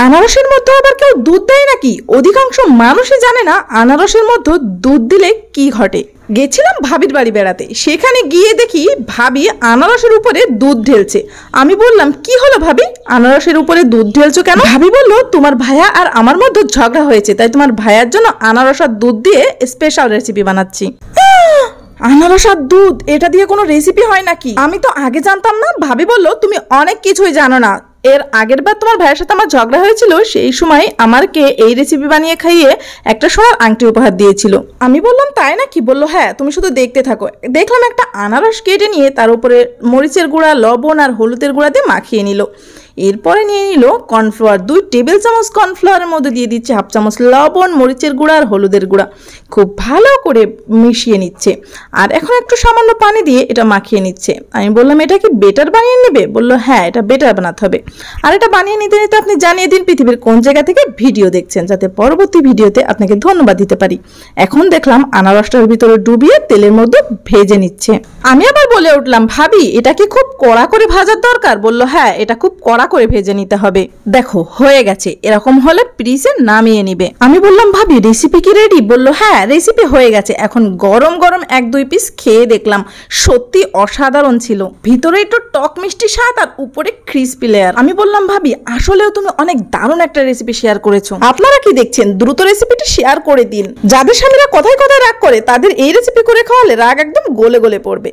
আনারসের মধ্যে আবার কেউ দুধ দেয় নাকি? অধিকাংশ মানুষই জানে না আনারসের মধ্যে দুধ দিলে কি ঘটে। গেছিলাম ভাবির বাড়ি বেড়াতে, সেখানে গিয়ে দেখি ভাবি আনারসের উপরে দুধ ঢেলছে। আমি বললাম, কি হলো ভাবি, আনারসের উপরে দুধ ঢেলছো কেন? ভাবি বলল, তোমার ভাইয়া আর আমার মধ্যে ঝগড়া হয়েছে, তাই তোমার ভাইয়ার জন্য আনারস আর দুধ দিয়ে স্পেশাল রেসিপি বানাচ্ছি। আনারস আর দুধ, এটা দিয়ে কোনো রেসিপি হয় নাকি? আমি তো আগে জানতাম না। ভাবি বলল, তুমি অনেক কিছুই জানো না। এর আগের বার তোমার ভাইয়ের সাথে আমার ঝগড়া হয়েছিল, সেই সময় আমাকে এই রেসিপি বানিয়ে খাইয়ে একটা সোনার আংটি উপহার দিয়েছিল। আমি বললাম, তাই নাকি? বললো, হ্যাঁ, তুমি শুধু দেখতে থাকো। দেখলাম একটা আনারস কেটে নিয়ে তার উপরে মরিচের গুঁড়া, লবণ আর হলুদের গুঁড়া দিয়ে মাখিয়ে নিল। এরপরে নিয়ে নিল কর্নফ্লাওয়ার, 2 টেবিল চামচ কর্নফ্লাওয়ারের মধ্যে দিয়ে দিচ্ছে হাফ চামচ লবণ, মরিচের গুঁড়া আর হলুদের গুঁড়া। খুব ভালো করে মিশিয়ে নিচ্ছে। আর এখন একটু সামান্য পানি দিয়ে এটা মাখিয়ে নিচ্ছে। আমি বললাম, এটা কি বেটার বানিয়ে নেবে? বললো, হ্যাঁ, এটা বেটার বানাতে হবে। আর এটা বানিয়ে নিতে নিতে আপনি জানিয়ে দিন পৃথিবীর কোন জায়গা থেকে ভিডিও দেখছেন, যাতে পরবর্তী ভিডিওতে আপনাকে ধন্যবাদ দিতে পারি। এখন দেখলাম আনারসটার ভিতরে ডুবিয়ে তেলের মধ্যে ভেজে নিচ্ছে। আমি আবার বলে উঠলাম, ভাবি, এটা কি খুব কড়া করে ভাজার দরকার? বললো, হ্যাঁ, এটা খুব কড়া করে ভেজে নিতে হবে। দেখো, হয়ে গেছে। এরকম হলে প্লিজে নামিয়ে নিবে। আমি বললাম, ভাবি, রেসিপি কি রেডি? বললো, হ্যাঁ, রেসিপি হয়ে গেছে। এখন গরম গরম 1-2 পিস খেয়ে দেখলাম, সত্যি অসাধারণ ছিল। ভিতরে একটু টক মিষ্টি স্বাদ আর উপরে ক্রিসপি লেয়ার। আমি বললাম, ভাবি, আসলেও তুমি অনেক দারুণ একটা রেসিপি শেয়ার করেছো। আপনারা কি দেখছেন? দ্রুত রেসিপিটি শেয়ার করে দিন। যাদের স্বামীরা কথায় কথায় রাগ করে, তাদের এই রেসিপি করে খাওয়ালে রাগ একদম গলে গলে পড়বে।